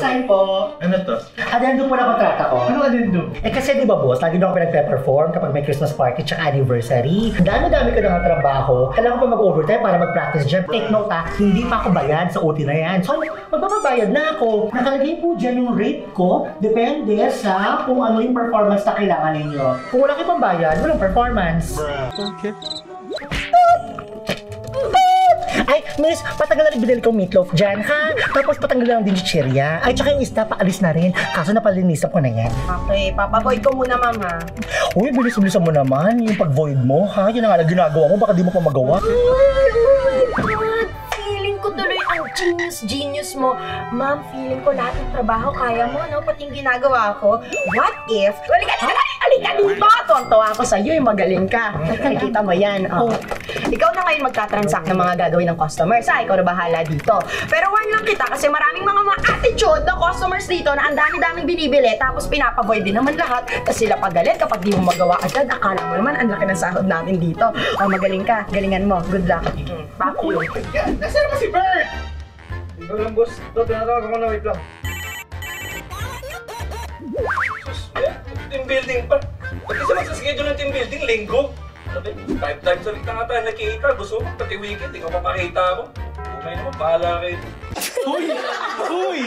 sign po. Ano to? Adendo po na kontrata ko. Ano adendo? Kasi di ba boss, lagi na ako pinagpe-perform kapag may Christmas party tsaka anniversary. Dami-dami ko na trabaho. Kailangan ko pa mag-overtime para mag-practice dyan. Take note ha, hindi pa ako bayad sa OT na yan. So, magpapabayad na ako. Nakalagay po dyan yung rate ko. Depende sa kung ano yung performance na kailangan ninyo. Kung wala kayo pambayad, walang performance. Okay. Ay, miss, patanggal na rin binili kong meatloaf dyan, ha? Tapos patanggal lang din yung chichirya. Ay, tsaka yung isda, paalis na rin. Kaso napalinisan ko na yan. Okay, papavoid ko muna, mama. Uy, bilis-bilisan mo naman yung pag-void mo, ha? Yun na nga lang ginagawa mo, baka di mo pa magawa. Feeling ko tuloy ang genius mo. Ma'am, feeling ko lahat ng trabaho kaya mo, no? Pati yung ginagawa ko. What if? Halika dito! Tuwang-tuwa ako sa'yo, magaling ka. Nakikita mo yan. Oh. Ikaw na ngayon magtatransact ng mga gagawin ng customers, ha? Ikaw na bahala dito. Pero warn lang kita kasi maraming mga attitude na customers dito na ang dami-daming binibili tapos pinapavoid din naman lahat kasi sila pagalit kapag di mo magawa agad. Akala mo naman ang laki ng sahod natin dito. Oh, magaling ka. Galingan mo. Good luck. Back to you. Nasaan naman si Bert? Ikaw lang, boss. Ito, tinatawag ako na. Wait lang. Sus, team building pa. Ba't kasi magsaschedule ng team building? Linggo? Sabi, 5 times a week na nga tayo nakikita. Gusto mo, pati weekend, di ka papakita ako. Okay naman, bahala kayo. Uy! Uy!